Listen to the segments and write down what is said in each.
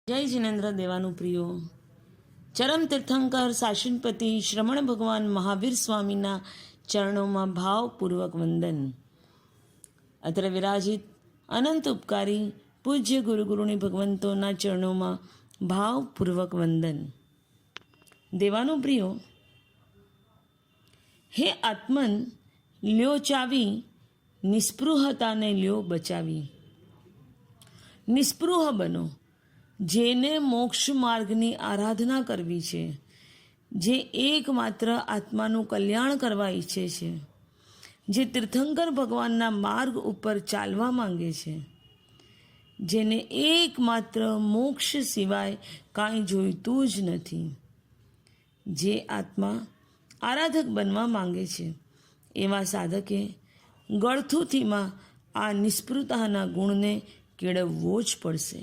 જય જિનેન્દ્ર દેવાનુપ્રિયો. ચરમ તીર્થંકર શાસનપતિ શ્રમણ ભગવાન મહાવીર સ્વામીના ચરણોમાં ભાવપૂર્વક વંદન. અત્ર વિરાજિત અનંત ઉપકારી પૂજ્ય ગુરુની ભગવંતોના ચરણોમાં ભાવપૂર્વક વંદન. દેવાનુપ્રિયો, હે આત્મન, લ્યો ચાવી, નિસ્પૃહતાને લ્યો બચાવી. નિસ્પૃહ બનો, જેને મોક્ષ માર્ગની આરાધના કરવી છે, જે એકમાત્ર આત્માનું કલ્યાણ કરવા ઈચ્છે છે, જે તીર્થંકર ભગવાનના માર્ગ ઉપર ચાલવા માંગે છે, જેને એકમાત્ર મોક્ષ સિવાય કાંઈ જોઈતું જ નથી, જે આત્મા આરાધક બનવા માંગે છે, એવા સાધકે ગળથુથીમાં આ નિસ્પૃહતાના ગુણને કેળવવો જ પડશે.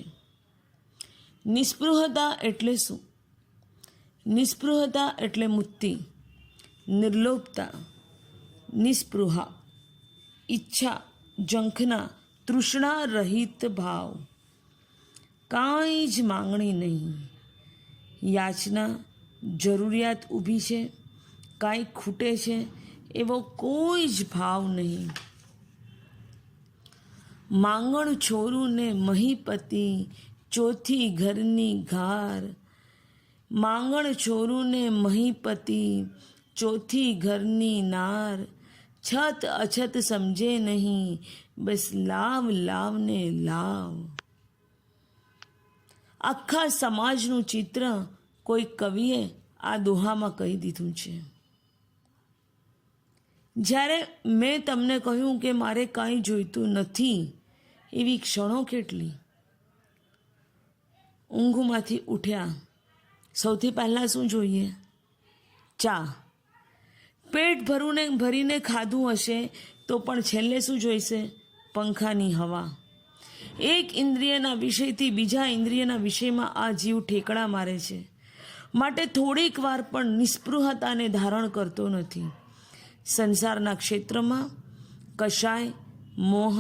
નિસ્પૃહતા એટલે શું? નિસ્પૃહતા એટલે મુક્તિ, નિર્લોભતા, નિસ્પૃહા, ઈચ્છા, ઝંખના, તૃષ્ણા રહિત ભાવ, કાંઈ જ માંગણી નહીં, યાચના, જરૂરિયાત ઊભી છે, કાંઈ ખૂટે છે એવો કોઈ જ ભાવ નહીં. માંગણ છોરું ને મહીપતિ, ચોથી ઘરની ઘાર. માંગણ છોરું ને મહીપતિ, ચોથી ઘરની નાર. છત અછત સમજે નહીં, બસ લાવ લાવ ને લાવ. આખા સમાજનું ચિત્ર કોઈ કવિએ આ દોહામાં કહી દીધું છે. જ્યારે મેં તમને કહ્યું કે મારે કાંઈ જોઈતું નથી, એવી ક્ષણો કેટલી. ઊંઘમાંથી ઉઠ્યા, સૌથી પહેલાં શું જોઈએ? ચા. પેટ ભરીને ખાધું હશે તો પણ છેલ્લે શું જોઈશે? પંખાની હવા. એક ઇન્દ્રિયના વિષયથી બીજા ઇન્દ્રિયના વિષયમાં આ જીવ ઠેકડા મારે છે, માટે થોડીક વાર પણ નિસ્પૃહતાને ધારણ કરતો નથી. સંસારના ક્ષેત્રમાં કશાય, મોહ,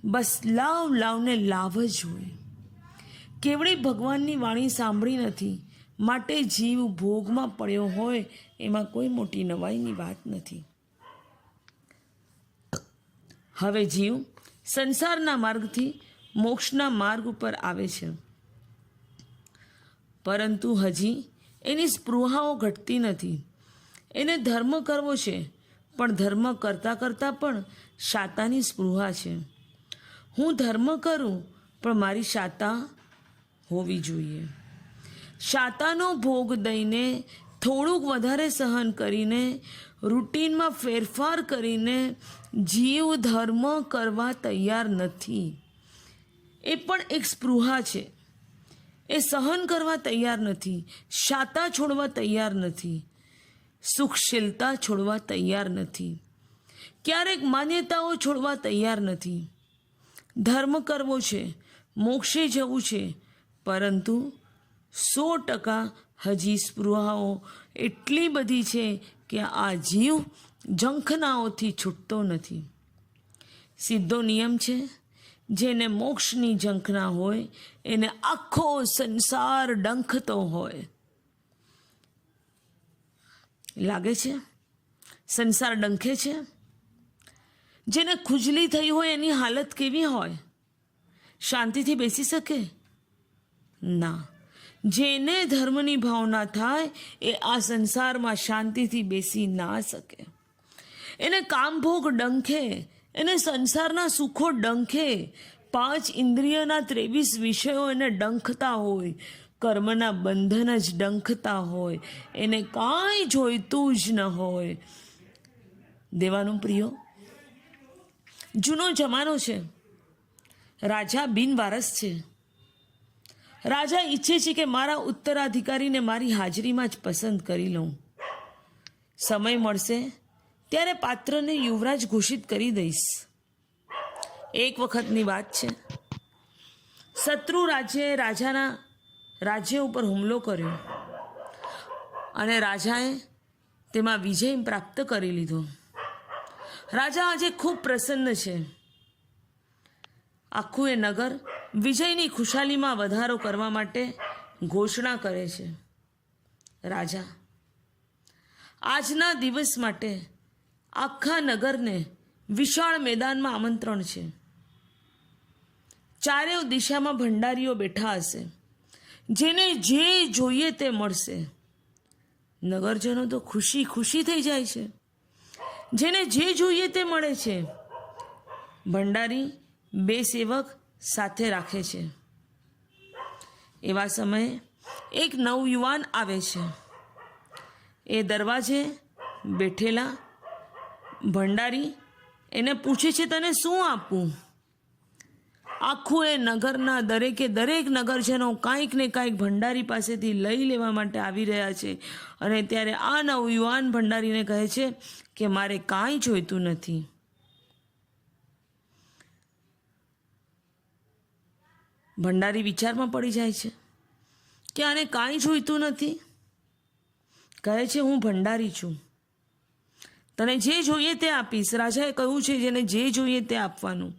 બસ લાવ લાવને લાવ જ હોય. કેવળી ભગવાનની વાણી સાંભળી નથી, માટે જીવ ભોગમાં પડ્યો હોય એમાં કોઈ મોટી નવાઈની વાત નથી. હવે જીવ સંસારના માર્ગથી મોક્ષના માર્ગ ઉપર આવે છે, પરંતુ હજી એની સ્પૃહાઓ ઘટતી નથી. એને ધર્મ કરવો છે, પણ ધર્મ કરતાં કરતાં પણ શાતાની સ્પૃહા છે. હું ધર્મ કરું પણ મારી શાતા હોવી જોઈએ. શાતાનો ભોગ દઈને, થોડુંક વધારે સહન કરીને, રૂટીનમાં ફેરફાર કરીને જીવ ધર્મ કરવા તૈયાર નથી. એ પણ એક સ્પૃહા છે. એ સહન કરવા તૈયાર નથી, શાતા છોડવા તૈયાર નથી, સુખશીલતા છોડવા તૈયાર નથી, ક્યારેક માન્યતાઓ છોડવા તૈયાર નથી. ધર્મ કરવો છે, મોક્ષે જવું છે, પરંતુ 100% હજી સ્પૃહાઓ એટલી બધી છે કે આ જીવ ઝંખનાઓથી છૂટતો નથી. સીધો નિયમ છે, જેને મોક્ષની ઝંખના હોય એને આખો સંસાર ડંખતો હોય. લાગે છે સંસાર ડંખે છે? જેને ખુજલી થઈ હોય એની હાલત કેવી હોય? શાંતિથી બેસી શકે? ના. જેને ધર્મની ભાવના થાય એ આ સંસારમાં શાંતિથી બેસી ના શકે. એને કામભોગ ડંખે, એને સંસારના સુખો ડંખે, 5 ઇન્દ્રિયના 23 વિષયો એને ડંખતા હોય, કર્મના બંધન જ ડંખતા હોય, એને કાંઈ જોઈતું જ ન હોય. દેવાનુપ્રિયો, જૂનો જમાનો છે, રાજા બિનવારસ છે. રાજા ઈચ્છે છે કે મારા ઉત્તરાધિકારીને મારી હાજરીમાં જ પસંદ કરી લઉં. સમય મળશે ત્યારે પાત્રને યુવરાજ ઘોષિત કરી દઈશ. એક વખતની વાત છે, શત્રુ રાજ્યએ રાજાના રાજ્ય ઉપર હુમલો કર્યો અને રાજાએ તેમાં વિજય પ્રાપ્ત કરી લીધો. રાજા આજે ખૂબ પ્રસન્ન છે. આખું એ નગર વિજયની ખુશાલીમાં વધારો કરવા માટે ઘોષણા કરે છે. રાજા, આજના દિવસ માટે આખા નગરને વિશાળ મેદાનમાં આમંત્રણ છે. ચારેય દિશામાં ભંડારીઓ બેઠા હશે. જેને જે જોઈએ તે મળશે. નગરજનો તો ખુશી ખુશી થઈ જાય છે. જેને જે જોઈએ તે મળે છે. ભંડારી 2 સેવક સાથે રાખે છે. એવા સમયે એક નવયુવાન આવે છે. એ દરવાજે બેઠેલા ભંડારી એને પૂછે છે, તને શું આપું? આખું એ નગરના દરેક નગરજનો કાંઈક ને કાંઈક ભંડારી પાસેથી લઈ લેવા માટે આવી રહ્યા છે. અને ત્યારે આ નવયુવાન ભંડારીને કહે છે કે મારે કાંઈ જોઈતું નથી. ભંડારી વિચારમાં પડી જાય છે કે આને કાંઈ જોઈતું નથી. કહે છે, હું ભંડારી છું, તને જે જોઈએ તે આપીશ. રાજાએ કહ્યું છે જેને જે જોઈએ તે આપવાનું.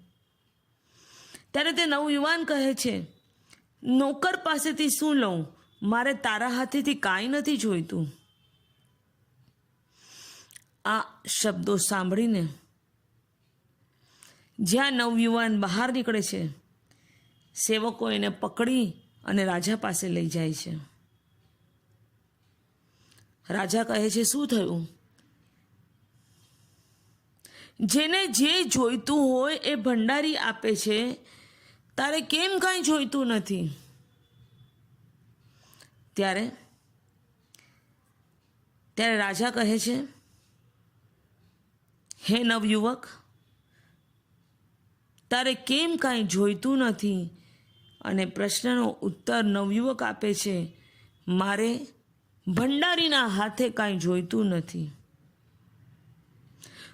ત્યારે તે નવયુવાન કહે છે, નોકર પાસેથી શું લઉં? મારે તારા હાથેથી કાંઈ નથી જોઈતું. આ શબ્દો સાંભળીને જ્યાં નવયુવાન બહાર નીકળે છે, સેવકો એને પકડી અને રાજા પાસે લઈ જાય છે. રાજા કહે છે, શું થયું? જેને જે જોઈતું હોય એ ભંડારી આપે છે, તારે કેમ કાંઈ જોઈતું નથી? ત્યારે રાજા કહે છે, હે નવયુવક, તારે કેમ કાંઈ જોઈતું નથી? અને પ્રશ્નનો ઉત્તર નવયુવક આપે છે, મારે ભંડારીના હાથે કાંઈ જોઈતું નથી.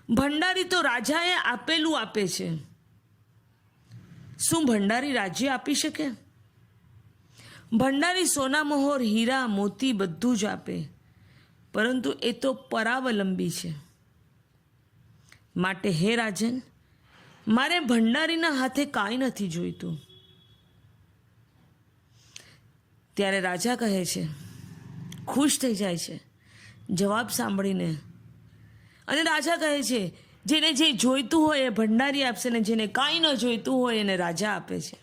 ભંડારી તો રાજાએ આપેલું આપે છે. શું ભંડારી રાજ્ય આપી શકે? ભંડારી સોના મહોર હીરા મોતી બધું જ આપે, પરંતુ એ તો પરાવલંબી છે. માટે હે રાજન, મારે ભંડારીના હાથે કાંઈ નથી જોઈતું. ત્યારે રાજા કહે છે, ખુશ થઈ જાય છે જવાબ સાંભળીને. અને રાજા કહે છે, જેને જે જોઈતું હોય એ ભંડારી આપશે ને જેને કાંઈ ન જોઈતું હોય એને રાજા આપે છે.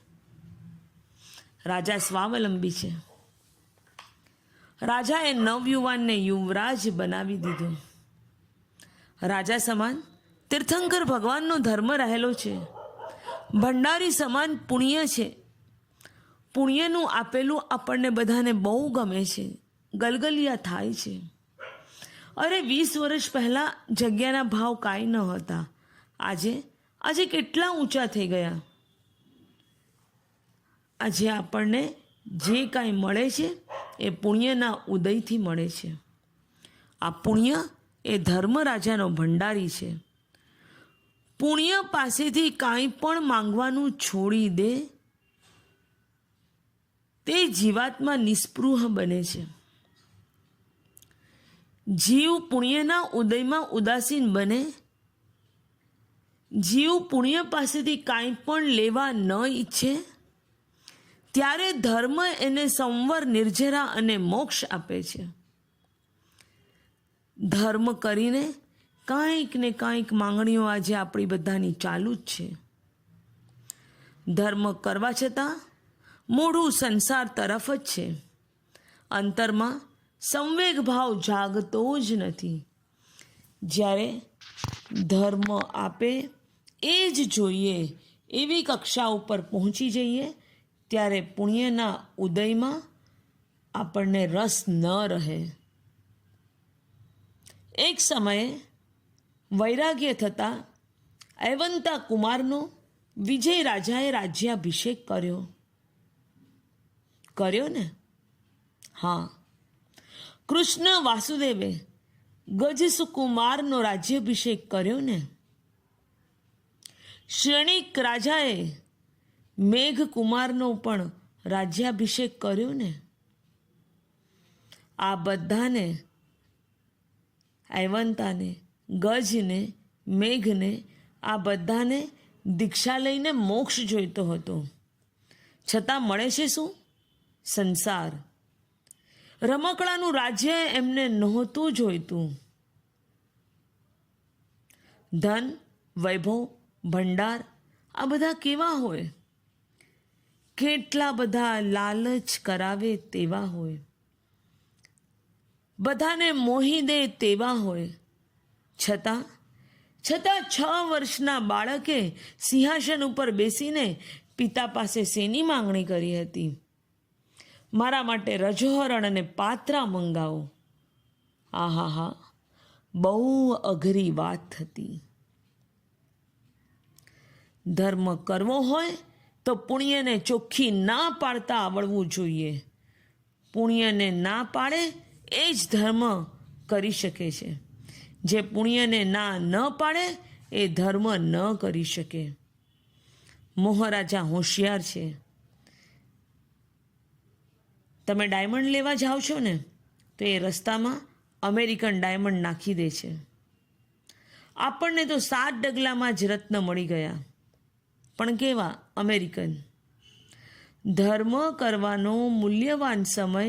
રાજા સ્વાવલંબી છે. રાજાએ નવયુવાનને યુવરાજ બનાવી દીધો. રાજા સમાન તીર્થંકર ભગવાનનો ધર્મ રહેલો છે. ભંડારી સમાન પુણ્ય છે. પુણ્યનું આપેલું આપણને બધાને બહુ ગમે છે, ગલગલિયા થાય છે. અરે 20 વર્ષ પહેલાં જગ્યાના ભાવ કાંઈ ન હતા. આજે કેટલા ઊંચા થઈ ગયા. આજે આપણને જે કાંઈ મળે છે એ પુણ્યના ઉદયથી મળે છે. આ પુણ્ય એ ધર્મરાજાનો ભંડારી છે. પુણ્ય પાસેથી કાંઈ પણ માંગવાનું છોડી દે તે જીવાત્મા નિસ્પૃહ બને છે. જીવ પુણ્યના ઉદયમાં ઉદાસીન બને. જીવ પુણ્ય પાસેથી કાંઈ પણ લેવા ન ઈચ્છે ત્યારે ધર્મ એને સંવર, નિર્જરા અને મોક્ષ આપે છે. ધર્મ કરીને કાંઈક ને કાંઈક માંગણીઓ આજે આપણી બધાની ચાલુ જ છે. ધર્મ કરવા છતાં મોઢું સંસાર તરફ જ છે. અંતરમાં સંવેગ ભાવ જાગતો જ નથી. જ્યારે ધર્મ આપે એ જ જોઈએ એવી કક્ષા ઉપર પહોંચી જઈએ ત્યારે પુણ્યના ઉદયમાં આપણને રસ ન રહે. એક સમયે વૈરાગ્ય થતાં એવંતા કુમારનો વિજય રાજાએ રાજ્યાભિષેક કર્યો ને? હા, કૃષ્ણ વાસુદેવે ગજસુકુમારનો રાજ્યાભિષેક કર્યો ને? શ્રેણિક રાજાએ મેઘકુમારનો પણ રાજ્યાભિષેક કર્યો ને? આ બધાને, એવંતાને, ગજને, મેઘને, આ બધાને દીક્ષા લઈને મોક્ષ જોઈતો હતો. છતાં મળે છે શું? સંસાર. રમકડાનું રાજ્ય એમને નહોતું જોઈતું. ધન, વૈભવ, ભંડાર આ બધા કેવા હોય? કેટલા બધા લાલચ કરાવે તેવા હોય, બધાને મોહી દે તેવા હોય. છતાં 6 વર્ષના બાળકે સિંહાસન ઉપર બેસીને પિતા પાસે શેની માંગણી કરી હતી? મારા માટે રજોહરણ અને પાત્રા મંગાવો. આહા, બહુ અઘરી વાત હતી. ધર્મ કરવો હોય તો પુણ્યને ચોખ્ખી ના પાડતા આવડવું જોઈએ. પુણ્યને ના પાડે એ જ ધર્મ કરી શકે છે. જે પુણ્યને ના ન પાડે એ ધર્મ ન કરી શકે. મોહરાજા હોશિયાર છે. તમે ડાયમંડ લેવા જાઓ છો ને તો એ રસ્તામાં અમેરિકન ડાયમંડ નાખી દે છે. આપણને તો 7 ડગલામાં જ રત્ન મળી ગયા, પણ કેવા? અમેરિકન. ધર્મ કરવાનો મૂલ્યવાન સમય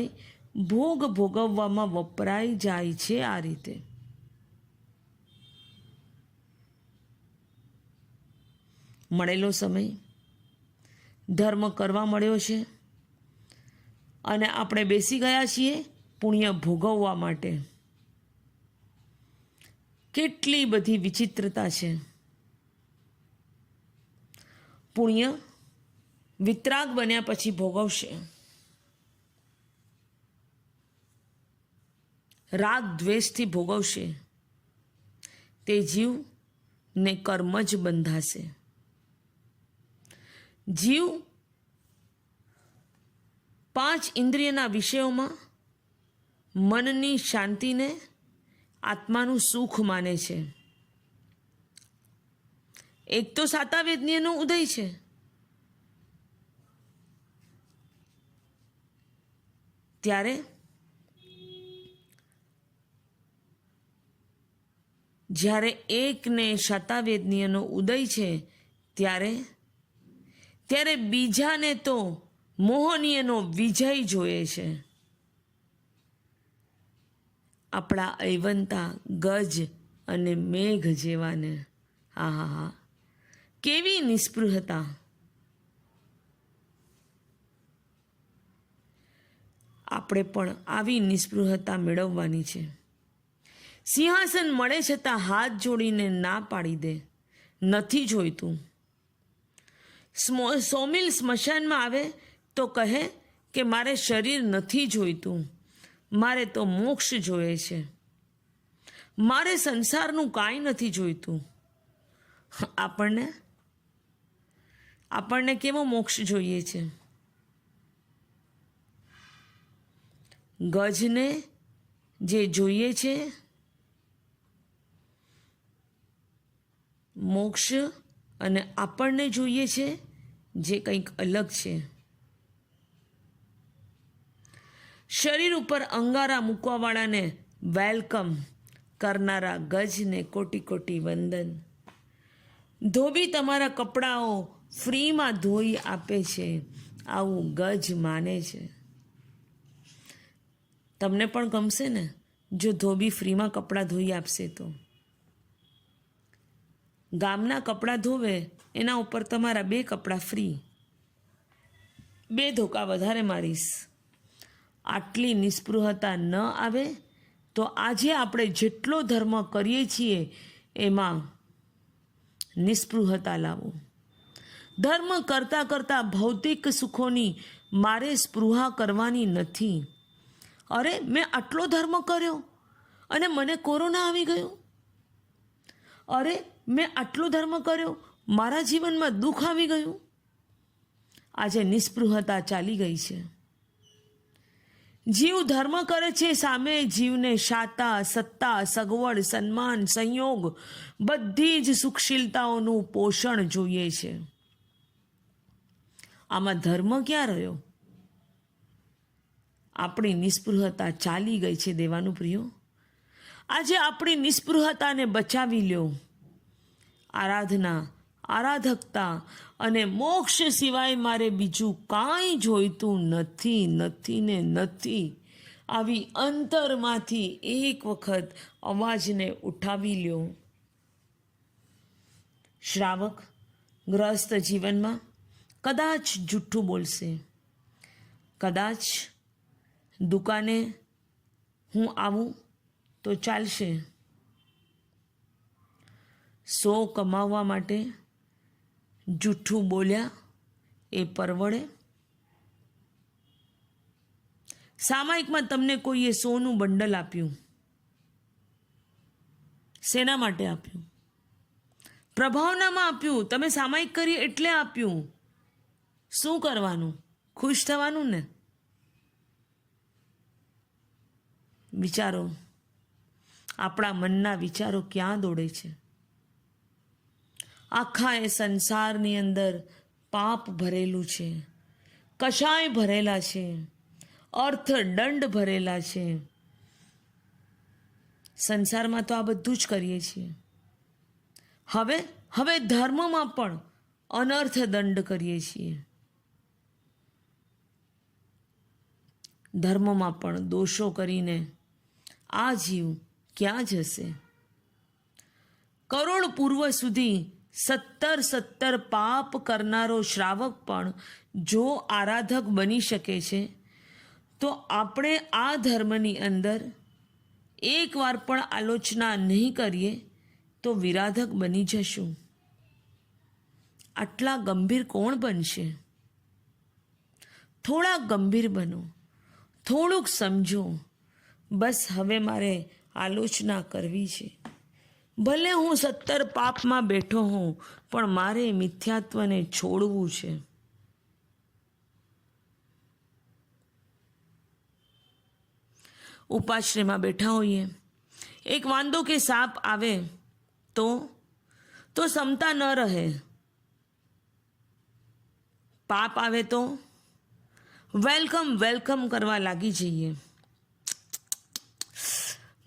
ભોગ ભોગવવામાં વપરાઈ જાય છે આ રીતે. મળેલો સમય ધર્મ કરવા મળ્યો છે અને આપણે બેસી ગયા છીએ પુણ્ય ભોગવવા માટે. કેટલી બધી વિચિત્રતા છે. પુણ્ય વિતરાગ બન્યા પછી ભોગવશે. રાગ દ્વેષથી ભોગવશે. તે જીવ ને કર્મ જ બંધાશે. જીવ 5 ઇન્દ્રિયના વિષયોમાં મનની શાંતિને આત્માનું સુખ માને છે. એક તો સાતાવેદનીયનો ઉદય છે. ત્યારે જ્યારે એકને શતાવેદનીયનો ઉદય છે ત્યારે બીજાને તો મોહનીયનો વિજય જોઈએ છે. આપણા ઐવંતા ગજ અને મેઘ જેવાને હા, કેવી નિસ્પૃહતા! આપણે પણ આવી નિસ્પૃહતા મેળવવાની છે. સિંહાસન મળે છતાં હાથ જોડીને ના પાડી દે, નથી જોઈતું. સોમિલ સ્મશાનમાં આવે તો કહે કે મારે શરીર નથી જોઈતું, મારે તો મોક્ષ જોઈએ છે, મારે સંસારનું કાંઈ નથી જોઈતું. આપણને કેવો મોક્ષ જોઈએ છે? ગજને જે જોઈએ છે મોક્ષ, અને આપણને જોઈએ છે જે કંઈક અલગ છે. શરીર ઉપર અંગારા મૂકવાવાળાને વેલકમ કરનારા ગજને કોટી કોટી વંદન. ધોબી તમારા કપડાઓ ફ્રીમાં ધોઈ આપે છે, આવું ગજ માને છે. તમને પણ ગમશે ને જો ધોબી ફ્રીમાં કપડાં ધોઈ આપશે તો? ગામના કપડાં ધોવે એના ઉપર તમારા 2 કપડાં ફ્રી, 2 ધોકા વધારે મારીશ. આટલી નિસ્પૃહતા ન આવે તો આજે આપણે જેટલો ધર્મ કરીએ છીએ એમાં નિસ્પૃહતા લાવો. ધર્મ કરતાં કરતાં ભૌતિક સુખોની મારે સ્પૃહા કરવાની નથી. અરે, મેં આટલો ધર્મ કર્યો અને મને કોરોના આવી ગયો. અરે, મેં આટલો ધર્મ કર્યો, મારા જીવનમાં દુઃખ આવી ગયું. આજે નિસ્પૃહતા ચાલી ગઈ છે. જીવ ધર્મ કરે છે, સામે જીવને શાતા, સત્તા, સગવડ, સન્માન, સંયોગ બધી જ સુખશીલતાઓનું પોષણ જોઈએ છે. આમાં ધર્મ ક્યાં રહ્યો? આપણી નિસ્પૃહતા ચાલી ગઈ છે દેવાનું પ્રિયો. આજે આપણી નિસ્પૃહતાને બચાવી લ્યો. આરાધના, આરાધકતા અને મોક્ષ સિવાય મારે બીજું કાંઈ જોઈતું નથી, નથી ને નથી. આવી અંતરમાંથી એક વખત અવાજને ઉઠાવી લ્યો. શ્રાવક ગ્રસ્ત જીવનમાં કદાચ જૂઠું બોલશે, કદાચ દુકાને હું આવું તો ચાલશે. 100 કમાવવા માટે જૂઠું બોલ્યા એ પરવડે? સામાયિકમાં તમને કોઈએ 100નું બંડલ આપ્યું, શેના માટે આપ્યું? પ્રભાવનામાં આપ્યું. તમે સામાયિક કરી એટલે આપ્યું. શું કરવાનું? ખુશ થવાનું ને? વિચારો, આપણા મનના વિચારો ક્યાં દોડે છે? આખા એ સંસારની અંદર પાપ ભરેલું છે, કશાય ભરેલા છે, અર્થ દંડ ભરેલા છે. સંસારમાં તો આ બધું જ કરીએ છીએ. હવે ધર્મમાં પણ અનર્થ દંડ કરીએ છીએ. ધર્મમાં પણ દોષો કરીને આ જીવ ક્યાં જશે? કરોડ પૂર્વ સુધી 17 પાપ કરનારો શ્રાવક પણ જો આરાધક બની શકે છે, તો આપણે આ ધર્મની અંદર એકવાર પણ આલોચના નહીં કરીએ તો વિરાધક બની જશું. આટલા ગંભીર કોણ બનશે? થોડા ગંભીર બનો, થોડુંક સમજો. બસ હવે મારે આલોચના કરવી છે. ભલે હું 17 પાપમાં બેઠો હોઉં, પણ મારે મિથ્યાત્વને છોડવું છે. ઉપાશ્રયમાં બેઠા હોઈએ, એક વાંદો કે સાપ આવે તો ક્ષમતા ન રહે. પાપ આવે તો વેલકમ કરવા લાગી જઈએ.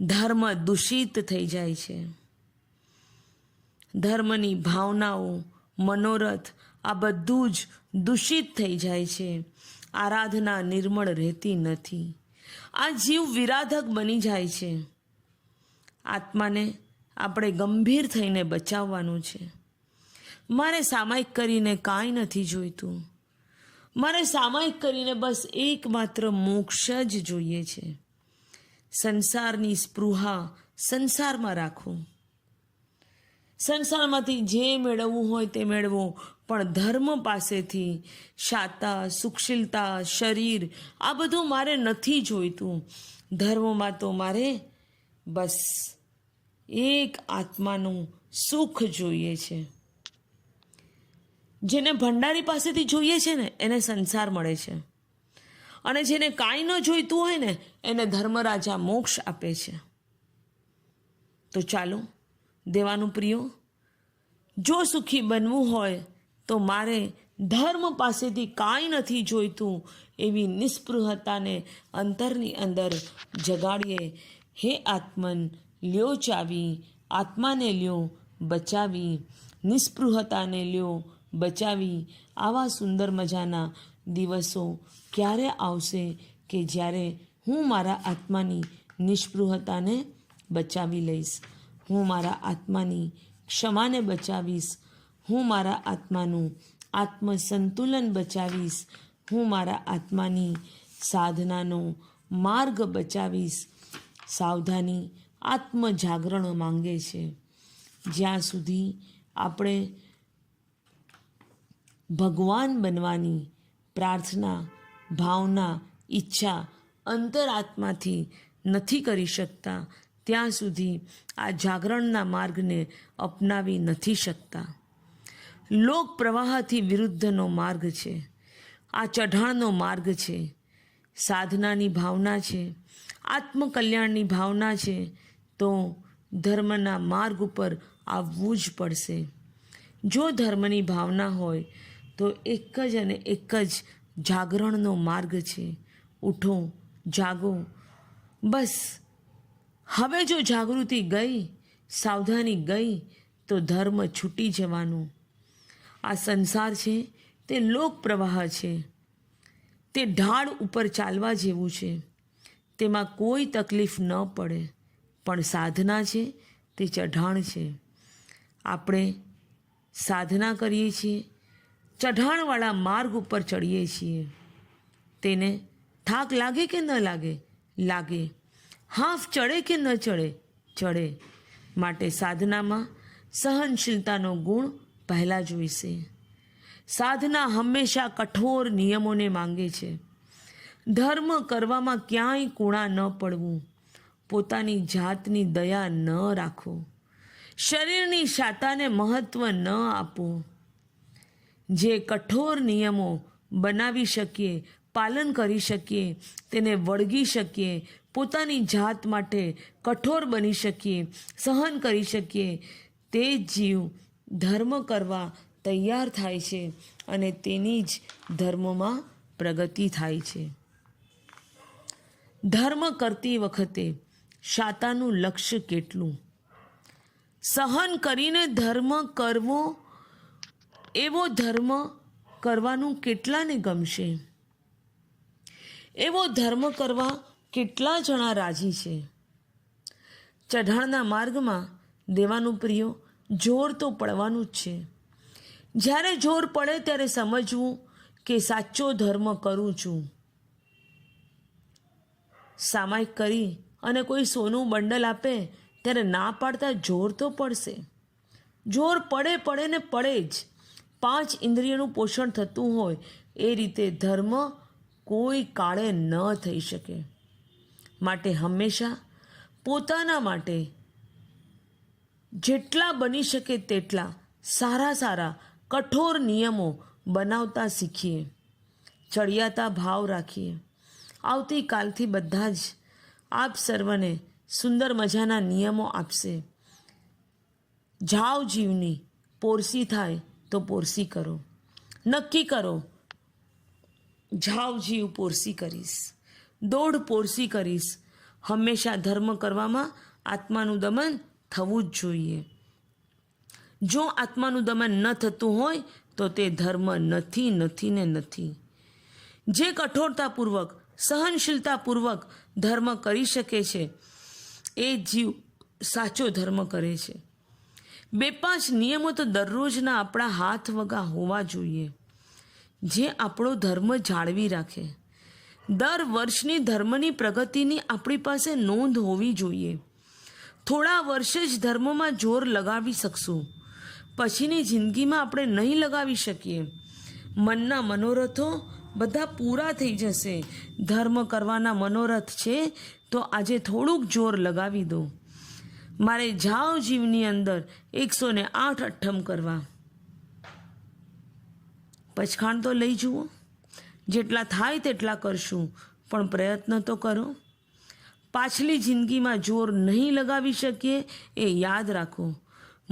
ધર્મ દૂષિત થઈ જાય છે. ધર્મની ભાવનાઓ, મનોરથ આ બધું જ દૂષિત થઈ જાય છે. આરાધના નિર્મળ રહેતી નથી. આ જીવ વિરાધક બની જાય છે. આત્માને આપણે ગંભીર થઈને બચાવવાનું છે. મારે સામાયિક કરીને કાંઈ નથી જોઈતું. મારે સામાયિક કરીને બસ એકમાત્ર મોક્ષ જ જોઈએ છે. સંસારની સ્પૃહા સંસારમાં રાખવું. સંસારમાંથી જે મેળવવું હોય તે મેળવો, પણ ધર્મ પાસેથી શાતા, સુખશીલતા, શરીર આ બધું મારે નથી જોઈતું. ધર્મમાં તો મારે બસ એક આત્માનું સુખ જોઈએ છે. જેને ભંડારી પાસેથી જોઈએ છે ને એને સંસાર મળે છે, અને જેને કાંઈ ન જોઈતું હોય ને એને ધર્મરાજા મોક્ષ આપે છે. તો ચાલો દેવાનું પ્રિયો, જો સુખી બનવું હોય તો મારે ધર્મ પાસેથી કાંઈ નથી જોઈતું એવી નિસ્પૃહતાને અંતરની અંદર જગાડીએ. હે આત્મન, લ્યો ચાવી, આત્માને લ્યો બચાવી, નિસ્પૃહતાને લ્યો બચાવી. આવા સુંદર મજાના દિવસો ક્યારે આવશે કે જ્યારે હું મારા આત્માની નિસ્પૃહતાને બચાવી લઈશ, હું મારા આત્માની ક્ષમાને બચાવીશ, હું મારા આત્માનું આત્મસંતુલન બચાવીશ, હું મારા આત્માની સાધનાનો માર્ગ બચાવીશ. સાવધાની આત્મજાગરણ માંગે છે. જ્યાં સુધી આપણે ભગવાન બનવાની પ્રાર્થના, ભાવના, ઈચ્છા અંતરાત્માથી નથી કરી શકતા, ત્યાં સુધી આ જાગરણના માર્ગને અપનાવી નથી શકતા. લોક પ્રવાહથી વિરુદ્ધનો માર્ગ છે. આ ચઢાણનો માર્ગ છે. સાધનાની ભાવના છે, આત્મકલ્યાણની ભાવના છે, તો ધર્મના માર્ગ ઉપર આવવું જ પડશે. જો ધર્મની ભાવના હોય તો એક જ અને એક જ જાગરણનો માર્ગ છે. ઉઠો, જાગો. બસ હવે જો જાગૃતિ ગઈ, સાવધાની ગઈ, તો ધર્મ છૂટી જવાનું. આ સંસાર છે તે લોક પ્રવાહ છે, તે ઢાળ ઉપર ચાલવા જેવું છે, તેમાં કોઈ તકલીફ ન પડે. પણ સાધના છે તે ચઢાણ છે. આપણે સાધના કરીએ છીએ, ચઢાણવાળા માર્ગ ઉપર ચડીએ છીએ. તેને થાક લાગે કે ન લાગે? લાગે. હાફ ચડે કે ન ચડે? ચડે. માટે સાધનામાં સહનશીલતાનો ગુણ પહેલાં જોઈશે. સાધના હંમેશા કઠોર નિયમોને માંગે છે. ધર્મ કરવામાં ક્યાંય કૂણા ન પડવું, પોતાની જાતની દયા ન રાખો, શરીરની શાતાને મહત્ત્વ ન આપો. જે કઠોર નિયમો બનાવી શકીએ, પાલન કરી શકીએ, તેને વળગી શકીએ, પોતાની જાત માટે કઠોર બની શકીએ, સહન કરી શકીએ, તે જીવ ધર્મ કરવા તૈયાર થાય છે અને તેની જ ધર્મમાં પ્રગતિ થાય છે. ધર્મ કરતી વખતે શાતાનું લક્ષ્ય કેટલું? સહન કરીને ધર્મ કરવો, એવો ધર્મ કરવાનું કેટલાને ગમશે? એવો ધર્મ કરવા કેટલા જણા રાજી છે? ચઢાણના માર્ગમાં દેવાનું પ્રિયો, જોર તો પડવાનું જ છે. જ્યારે જોર પડે ત્યારે સમજવું કે સાચો ધર્મ કરું છું. સામાયિક કરી અને કોઈ સોનું બંડલ આપે ત્યારે ના પાડતા જોર તો પડશે. જોર પડે ને પડે જ. 5 ઇન્દ્રિયોનું પોષણ થતું હોય એ રીતે ધર્મ કોઈ કાળે ન થઈ શકે. માટે હંમેશા પોતાના માટે જેટલા બની શકે તેટલા સારા કઠોર નિયમો બનાવતા શીખીએ. ચડિયાતા ભાવ રાખીએ. આવતીકાલથી બધા જ આપ સર્વને સુંદર મજાના નિયમો આપશે. જાઓ જીવની, પોરસી થાય તો પોરસી કરો. નક્કી કરો, જાઓ જીવ પોરસી કરીશ, દોઢ પોરસી કરીશ. હંમેશા ધર્મ કરવામાં આત્માનું દમન થવું જ જોઈએ. જો આત્માનું દમન ન થતું હોય તો તે ધર્મ નથી. જે કઠોરતાપૂર્વક, સહનશીલતાપૂર્વક ધર્મ કરી શકે છે એ જીવ સાચો ધર્મ કરે છે. 2-5 નિયમો તો દરરોજના આપણા હાથ વગા હોવા જોઈએ, જે આપણો ધર્મ જાળવી રાખે. દર વર્ષની ધર્મની પ્રગતિની આપણી પાસે નોંધ હોવી જોઈએ. થોડા વર્ષે જ ધર્મમાં જોર લગાવી શકશું, પછીની જિંદગીમાં આપણે નહીં લગાવી શકીએ. મનના મનોરથો બધા પૂરા થઈ જશે. ધર્મ કરવાના મનોરથ છે તો આજે થોડુંક જોર લગાવી દો. મારે જાઓ જીવની અંદર 108 અઠ્ઠમ કરવા. પછખાણ તો લઈ જુઓ. જેટલા થાય તેટલા કરશું, પણ પ્રયત્ન તો કરો. પાછલી જિંદગીમાં જોર નહીં લગાવી શકીએ એ યાદ રાખો.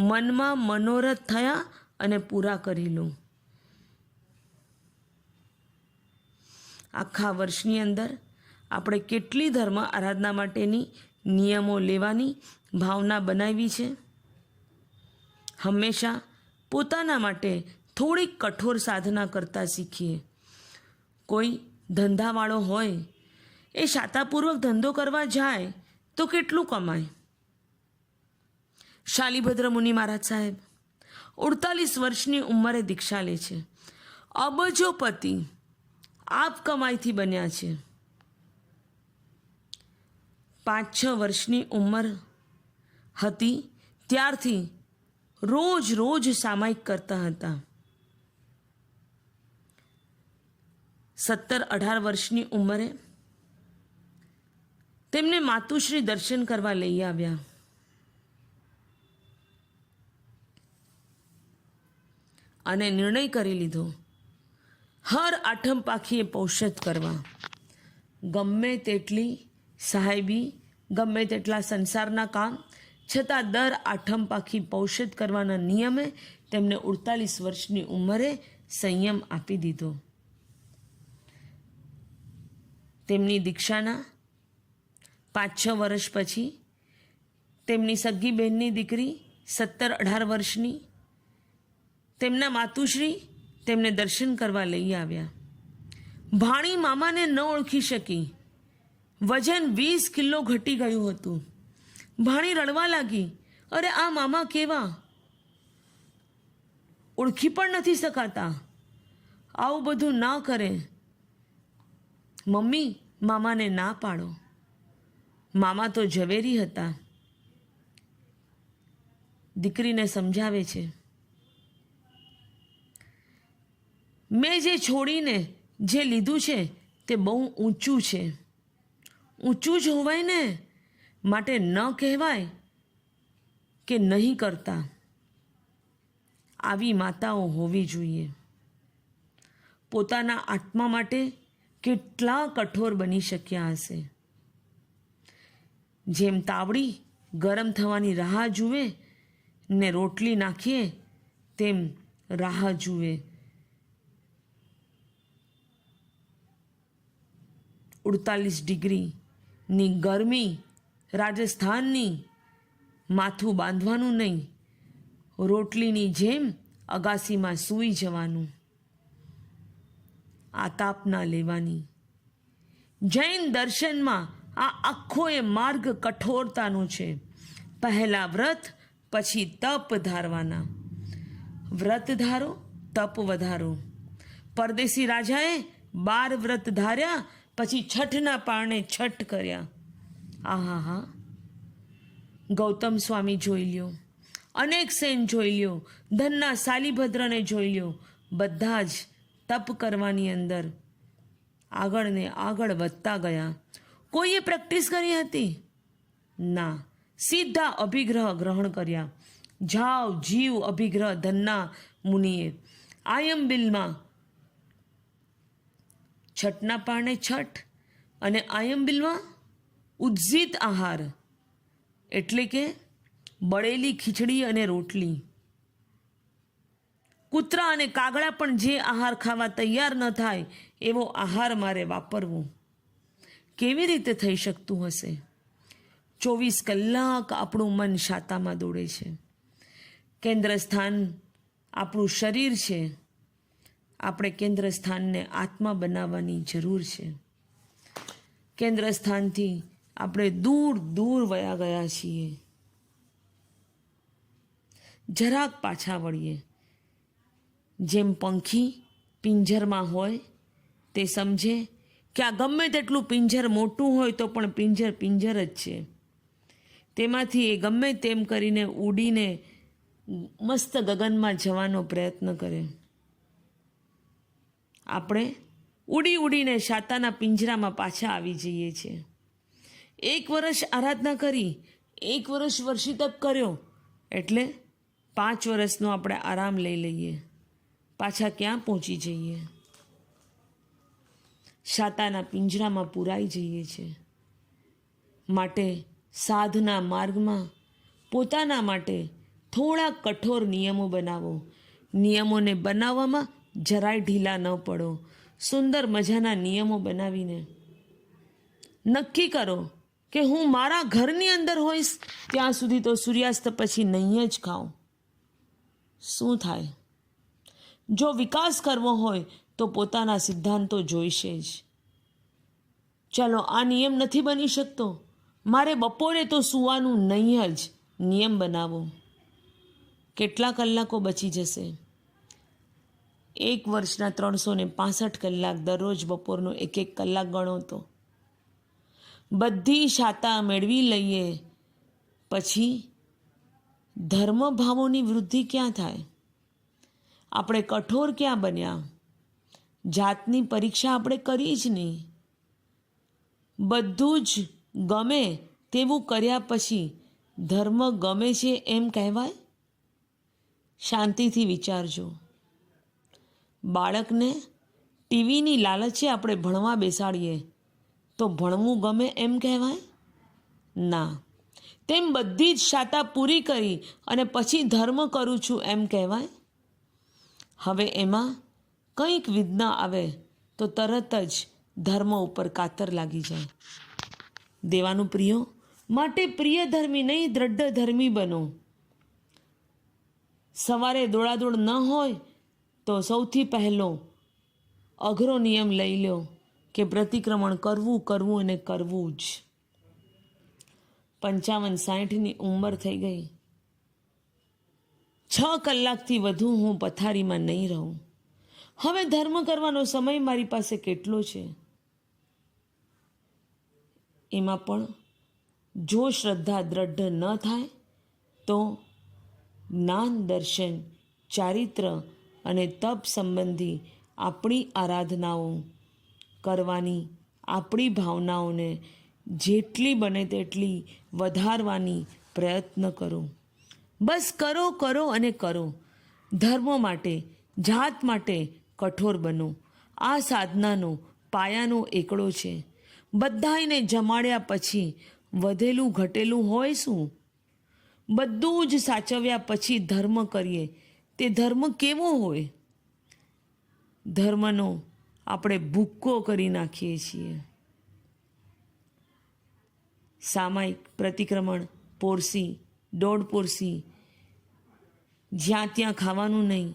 મનમાં મનોરથ થયા અને પૂરા કરી લો. આખા વર્ષની અંદર આપણે કેટલી ધર્મ આરાધના માટેની નિયમો લેવાની ભાવના બનાવી છે. હંમેશા પોતાના માટે થોડીક કઠોર સાધના કરતા શીખીએ. કોઈ ધંધાવાળો હોય એ શાતાપૂર્વક ધંધો કરવા જાય તો કેટલું કમાય? શાલિભદ્ર મુનિ મહારાજ સાહેબ 48 વર્ષની ઉંમરે દીક્ષા લે છે. અબજોપતિ આપ કમાઈથી બન્યા છે. 5-6 વર્ષની ઉંમર હતી ત્યારથી રોજ સામાયિક કરતા હતા. 17-18 વર્ષની ઉંમરે તેમને માતુશ્રી દર્શન કરવા લઈ આવ્યા. અને નિર્ણય કરી લીધો, હર આઠમ પાખીએ પૌષધ કરવા. ગમે તેટલી સાહેબી, ગમે તેટલા સંસારના કામ છતાં દર આઠમ પાખી પૌષધ કરવાના નિયમે તેમને 48 વર્ષની ઉંમરે સંયમ આપી દીધો. તેમની દીક્ષાના 5-6 વર્ષ પછી તેમની સગી બહેનની દીકરી 17-18 વર્ષની તેમના માતુશ્રી તેમને દર્શન કરવા લઈ આવ્યા. ભાણી મામાને ન ઓળખી શકી. વજન 20 કિલો ઘટી ગયું હતું. ભાણી રડવા લાગી, અરે આ મામા કેવા, ઓળખી પણ નથી શકાતા, આવું બધું ના કરે. મમ્મી, મામાને ના પાડો. મામા તો ઝવેરી હતા. દીકરીને સમજાવે છે, મેં જે છોડીને જે લીધું છે તે બહુ ઊંચું છે. ઊંચું જ હોવાય ને, માટે ન કહેવાય કે નહીં કરતા. આવી માતાઓ હોવી જોઈએ. પોતાના આત્મા માટે કેટલા કઠોર બની શક્યા હશે. જેમ તાવડી ગરમ થવાની રાહ જુએ ને રોટલી નાખીએ તેમ રાહ જુએ. 48 ડિગ્રીની ગરમી રાજસ્થાનની, માથું બાંધવાનું નહીં, રોટલીની જેમ અગાસીમાં સૂઈ જવાનું, આ તાપ ના લેવાની. જૈન દર્શનમાં આ આખો એ માર્ગ કઠોરતાનો છે. પહેલા વ્રત, પછી તપ ધારવાના. વ્રત ધારો, તપ વધારો. પરદેશી રાજાએ 12 વ્રત ધાર્યા, પછી છઠના પારણે છઠ કર્યા. આહા હા, ગૌતમ સ્વામી જોઈ લ્યો, અનેક સેન જોઈ લ્યો, ધનના શાલિભદ્રને જોઈ લ્યો. બધા જ તપ કરવાની અંદર આગળ ને આગળ વધતા ગયા. કોઈએ પ્રેક્ટિસ કરી હતી? ના, સીધા અભિગ્રહ ગ્રહણ કર્યા. જાવ જીવ અભિગ્રહ ધનના મુનિએ. આયંબિલમાં છઠના પારણે છઠ અને આયંબિલમાં ઉજ્જિત આહાર, એટલે કે બળેલી ખીચડી અને રોટલી. કૂતરા અને કાગડા પણ જે આહાર ખાવા તૈયાર ન થાય એવો આહાર મારે વાપરવો. કેવી રીતે થઈ શકતું હશે? 24 કલાક આપણું મન શાતામાં દોડે છે. કેન્દ્ર સ્થાન આપણું શરીર છે. આપણે કેન્દ્ર સ્થાનને આત્મા બનાવવાની જરૂર છે. કેન્દ્ર સ્થાનથી આપણે દૂર દૂર વયા ગયા છીએ. જરાક પાછા વળીએ. જેમ પંખી પિંજરમાં હોય તે સમજે કે આ ગમે તેટલું પિંજર મોટું હોય તો પણ પિંજર પિંજર જ છે. તેમાંથી એ ગમે તેમ કરીને ઉડીને મસ્ત ગગનમાં જવાનો પ્રયત્ન કરે. આપણે ઉડી ઉડીને શાતાના પિંજરામાં પાછા આવી જઈએ છીએ. 1 વર્ષ આરાધના કરી, 1 વર્ષ વર્ષી તપ કર્યો એટલે 5 વર્ષનો આપણે આરામ લઈ લઈએ. પાછા ક્યાં પહોંચી જઈએ? શાતાના પિંજરામાં પુરાઈ જઈએ છીએ. માટે સાધના માર્ગમાં પોતાના માટે થોડા કઠોર નિયમો બનાવો. નિયમોને બનાવવામાં જરાય ઢીલા ન પડો. સુંદર મજાના નિયમો બનાવીને નક્કી કરો કે હું મારા ઘરની અંદર હોઈશ ત્યાં સુધી તો સૂર્યાસ્ત પછી નહીં જ ખાઉં. શું થાય? જો વિકાસ કરવો હોય તો પોતાના સિદ્ધાંતો જોઈશે જ. ચલો, આ નિયમ નથી બની શકતો, મારે બપોરે તો સૂવાનું નહીં જ. નિયમ બનાવો. કેટલા કલાકો બચી જશે? 1 વર્ષના 365 કલાક દરરોજ બપોરનો 1 કલાક ગણો તો બધી શાતા મેળવી લઈએ. પછી ધર્મ ભાવોની વૃદ્ધિ ક્યાં થાય? આપણે કઠોર ક્યાં બન્યા? જાતની પરીક્ષા આપણે કરી જ નહીં. બધું જ ગમે તેવું કર્યા પછી ધર્મ ગમે છે એમ કહેવાય? શાંતિથી વિચારજો. બાળકને ટીવીની લાલચે આપણે ભણવા બેસાડીએ તો ભણવું ગમે એમ કહેવાય? ના. તેમ બધી જ શાતા પૂરી કરી અને પછી ધર્મ કરું છું એમ કહેવાય? હવે એમાં કંઈક વિઘ્ન આવે તો તરત જ ધર્મ ઉપર કાતર લાગી જાય. દેવાનું પ્રિયો, માટે પ્રિય ધર્મી નહીં દ્રઢ ધર્મી બનો. સવારે દોડાદોડ ન હોય તો સૌથી પહેલો અઘરો નિયમ લઈ લો કે પ્રતિક્રમણ કરવું અને કરવું જ. 55-60ની ઉંમર થઈ ગઈ. 6 કલાકથી વધુ હું પથારીમાં નહીં રહું. હવે ધર્મ કરવાનો સમય મારી પાસે કેટલો છે? એમાં પણ જો શ્રદ્ધા દ્રઢ ન થાય તો જ્ઞાન, દર્શન, ચારિત્ર અને તપ સંબંધી આપણી આરાધનાઓ કરવાની, આપણી ભાવનાઓને જેટલી બને તેટલી વધારવાની પ્રયત્ન કરો. બસ કરો અને કરો. ધર્મ માટે, જાત માટે કઠોર બનો. આ સાધનાનો પાયાનો એકડો છે. બધાને જમાડ્યા પછી વધેલું ઘટેલું હોય શું? બધું જ સાચવ્યા પછી ધર્મ કરીએ તે ધર્મ કેવો હોય? ધર્મનો આપણે ભૂક્કો કરી નાખીએ છીએ. સામાયિક પ્રતિક્રમણ, પોરસી, દોઢ પોરસી, જ્યાં ત્યાં ખાવાનું નહીં,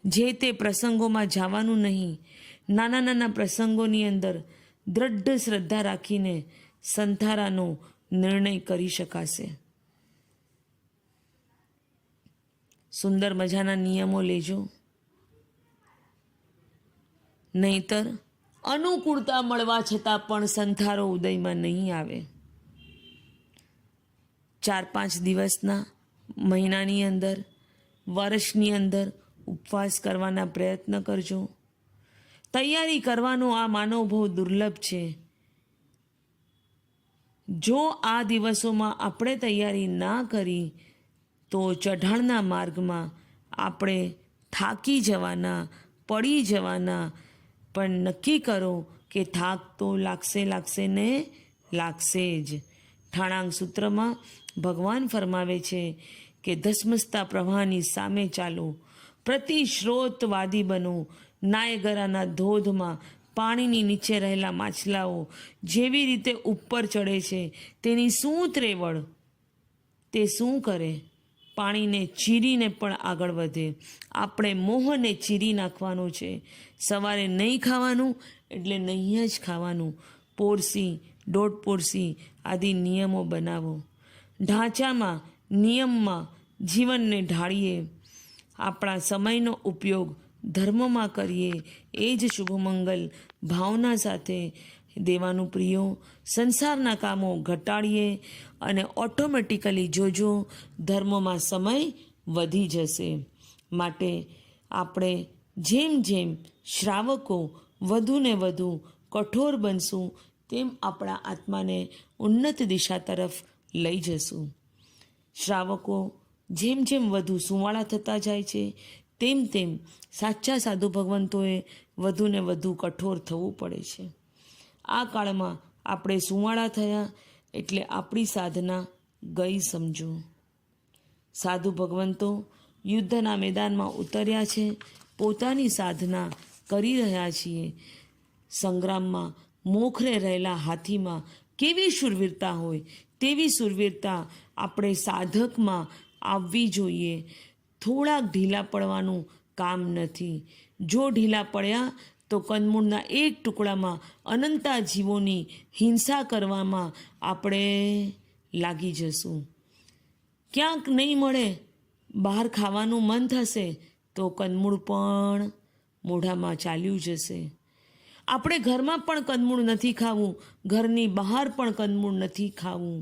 જે તે પ્રસંગોમાં જવાનું નહીં. નાના નાના પ્રસંગોની અંદર દ્રઢ શ્રદ્ધા રાખીને સંથારાનો નિર્ણય કરી શકાશે. સુંદર મજાના નિયમો લેજો, નહીતર અનુકૂળતા મળવા છતાં પણ સંથારો ઉદયમાં નહીં આવે. 4-5 દિવસના, મહિનાની અંદર, વર્ષની અંદર ઉપવાસ કરવાના પ્રયત્ન કરજો. તૈયારી કરવાનો આ માનવભવ દુર્લભ છે. જો આ દિવસોમાં આપણે તૈયારી ના કરી તો ચઢાણના માર્ગમાં આપણે થાકી જવાના, પડી જવાના. પણ નક્કી કરો કે થાક તો લાગશે ને લાગશે જ. ઠાણાંગ સૂત્રમાં ભગવાન ફરમાવે છે કે ધસમસતા પ્રવાહની સામે ચાલો, પ્રતિશ્રોતવાદી બનો. નાયગરાના ધોધમાં પાણીની નીચે રહેલા માછલાઓ જેવી રીતે ઉપર ચડે છે તેની શું ત્રેવડ? તે શું કરે? પાણીને ચીરીને પણ આગળ વધે. આપણે મોહને ચીરી નાખવાનું છે. સવારે નહીં ખાવાનું એટલે નહીં જ ખાવાનું. પોરસી, દોઢ પોરસી આદિ નિયમો બનાવો. ઢાંચામાં, નિયમમાં જીવનને ઢાળીએ. આપણા સમયનો ઉપયોગ ધર્મમાં કરીએ. એ જ શુભમંગલ ભાવના સાથે દેવાનું પ્રિયો. સંસારના કામો ઘટાડીએ અને ઓટોમેટિકલી જોજો ધર્મમાં સમય વધી જશે. માટે આપણે જેમ જેમ શ્રાવકો વધુ ને વધુ કઠોર બનશું તેમ આપણા આત્માને ઉન્નત દિશા તરફ લઈ જશું. શ્રાવકો જેમ જેમ વધુ સુંવાળા થતા જાય છે તેમ તેમ સાચા સાધુ ભગવંતોએ વધુ ને વધુ કઠોર થવું પડે છે. આ કાળમાં આપણે સુંવાળા થયા એટલે આપણી સાધના ગઈ સમજો. સાધુ ભગવંતો યુદ્ધના મેદાનમાં ઉતર્યા છે, પોતાની સાધના કરી રહ્યા છીએ. સંગ્રામમાં મોખરે રહેલા હાથીમાં કેવી શૂરવીરતા હોય તેવી શૂરવીરતા આપણે સાધકમાં આવવી જોઈએ. થોડાક ઢીલા પડવાનું કામ નથી. જો ઢીલા પડ્યા તો કંદમૂળના એક ટુકડામાં અનંતા જીવોની હિંસા કરવામાં આપણે લાગી જશું. ક્યાંક નહીં મળે, બહાર ખાવાનું મન થશે તો કંદમૂળ પણ મોઢામાં ચાલ્યું જશે. આપણે ઘરમાં પણ કંદમૂળ નથી ખાવું, ઘરની બહાર પણ કંદમૂળ નથી ખાવું.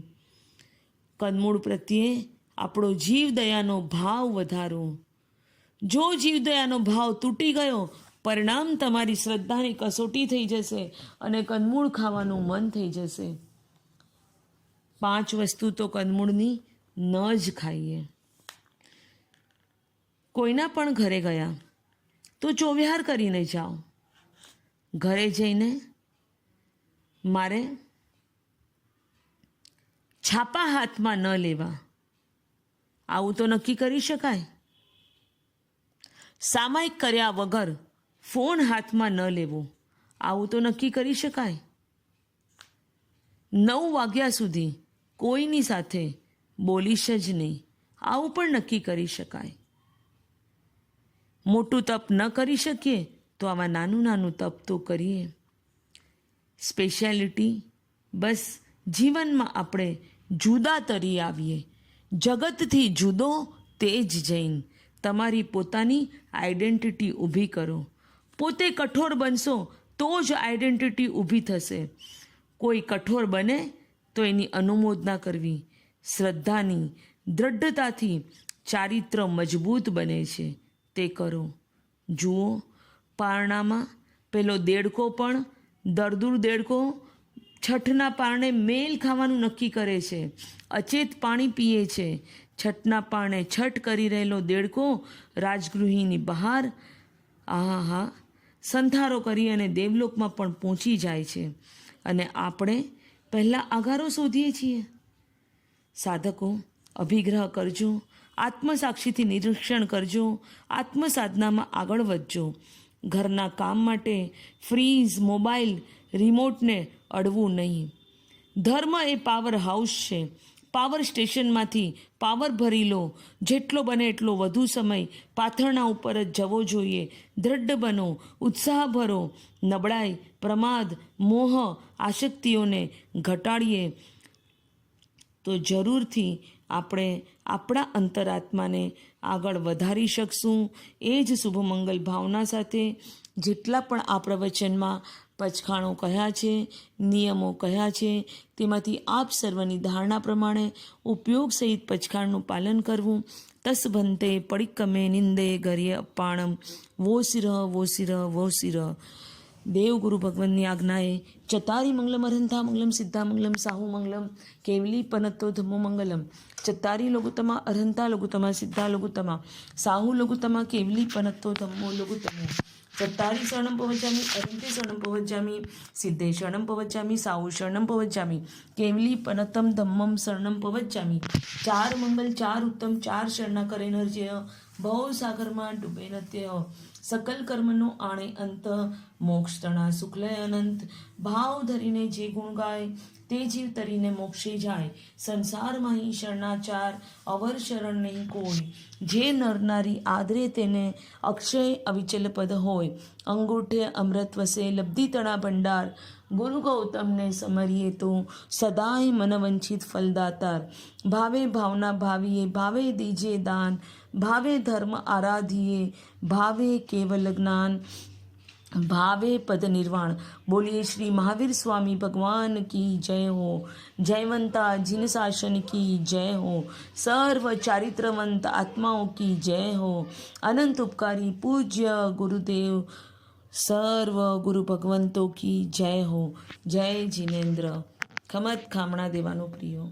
કંદમૂળ પ્રત્યે આપણો જીવદયાનો ભાવ વધારો. જો જીવદયાનો ભાવ તૂટી ગયો, પરિણામ તમારી શ્રદ્ધાની કસોટી થઈ જશે અને કંદમૂળ ખાવાનું મન થઈ જશે. 5 વસ્તુ તો કંદમૂળની ન જ ખાઈએ. કોઈના પણ ઘરે ગયા તો ચોવ્યાર કરીને જાઓ. ઘરે જઈને મારે છાપા હાથમાં ન લેવા, આવું તો નક્કી કરી શકાય. સામાયિક કર્યા વગર ફોન હાથમાં ન લેવો, આવું તો નક્કી કરી શકાય. 9 વાગ્યા સુધી કોઈની સાથે બોલીશ જ નહીં, આવું પણ નક્કી કરી શકાય. મોટું તપ ન કરી શકીએ તો આવા નાનું નાનું તપ તો કરીએ. સ્પેશિયાલિટી બસ જીવનમાં આપણે જુદા તરી આવીએ. જગતથી જુદો તે જ જૈન. તમારી પોતાની આઈડેન્ટિટી ઊભી કરો. પોતે કઠોર બનશો તો જ આઈડેન્ટિટી ઊભી થશે. કોઈ કઠોર બને તો એની અનુમોદના કરવી. શ્રદ્ધાની દ્રઢતાથી ચારિત્ર મજબૂત બને છે, તે કરો. જુઓ, પારણામાં પેલો દેડકો પણ દરદુર દેડકો છઠના પારણે મેલ ખાવાનું નક્કી કરે છે. અચેત પાણી પીએ છે. છઠના પારણે છઠ કરી રહેલો દેડકો રાજગૃહિની બહાર આહા સંથારો કરી અને દેવલોકમાં પણ પહોંચી જાય છે. અને આપણે પહેલાં આગારો શોધીએ છીએ. સાધકો, અભિગ્રહ કરજો. આત્મસાક્ષીથી નિરીક્ષણ કરજો. આત્મસાધનામાં આગળ વધજો. ઘરના કામ માટે ફ્રીઝ, મોબાઈલ, રિમોટને અડવું નહીં. ધર્મ એ પાવર હાઉસ છે. પાવર સ્ટેશનમાંથી પાવર ભરી લો. જેટલો બને એટલો વધુ સમય પાથરણા ઉપર જ જવો જોઈએ. દ્રઢ બનો, ઉત્સાહ ભરો. નબળાઈ, પ્રમાદ, મોહ, આસક્તિઓને ઘટાડીએ તો જરૂરથી આપણે આપણા અંતરાત્માને આગળ વધારી શકશું. એ જ શુભ મંગલ ભાવના સાથે જેટલા પણ આ પ્રવચનમાં પચખાણો કહ્યા છે, નિયમો કહ્યા છે, તેમાંથી આપ સર્વની ધારણા પ્રમાણે ઉપયોગ સહિત પચખાણનું પાલન કરવું. તસ ભંતે પડિક્કમે નિંદે ગર્ય અપાણમ વો શિરઃ વો શિરઃ વો શિરઃ. દેવગુરુ ભગવાનની આજ્ઞાએ ચતારી મંગલમ અરહંતા મંગલમ સિદ્ધા મંગલમ સાહુ મંગલમ કેવલી પનતો ધમ્મો મંગલમ. ચતારી લઘુતમા અરહંતા લઘુતમા સિદ્ધા લઘુતમા સાહુ લઘુતમા કેવલી પનતો ધમ્મો લઘુતમો. ચત્તારી શરણમ પવચામી, અરહંતે શરણમ પવચામી, સિદ્ધે શરણમ પવચામી, સાહુ શરણમ પવચામી, કેવલી પનતમ ધમ્મમ શરણમ પવચામી. ચાર મંગલ, ચાર ઉત્તમ, ચાર શરણા કરે નરજય. ભવ સાગરમાં ડૂબે નત્ય. સકલ કર્મનો આણે અંત, મોક્ષ તણા શુક્લય અનંત. ભાવ ધરીને જે ગુણ ગાય તે જીવ તરીને મોક્ષે જાય. સંસારમાં અહીં શરણાચાર, અવર શરણ નહીં કોઈ. જે નરનારી આદરે તેને અક્ષય અવિચલ પદ હોય. અંગૂઠે અમૃત વસે, લબ્ધિ તણા ભંડાર. ગુરુ ગૌતમને સમરીએ તો સદાય મનવંચિત ફલદાતાર. ભાવે ભાવના ભાવીએ, ભાવે દીજે દાન. ભાવે ધર્મ આરાધીએ, ભાવે કેવલ જ્ઞાન. ભાવે પદ નિર્વાણ. બોલીએ શ્રી મહાવીર સ્વામી ભગવાન કી જય હો. જયવંતા જીન શાસન કી જય હો. સર્વ ચારિત્રવંત આત્માઓ કી જય હો. અનંત ઉપકારી પૂજ્ય ગુરુદેવ સર્વ ગુરુ ભગવંતો કી જય હો. જય જીનેન્દ્ર. ખમત ખામણા દેવાનો પ્રિયો.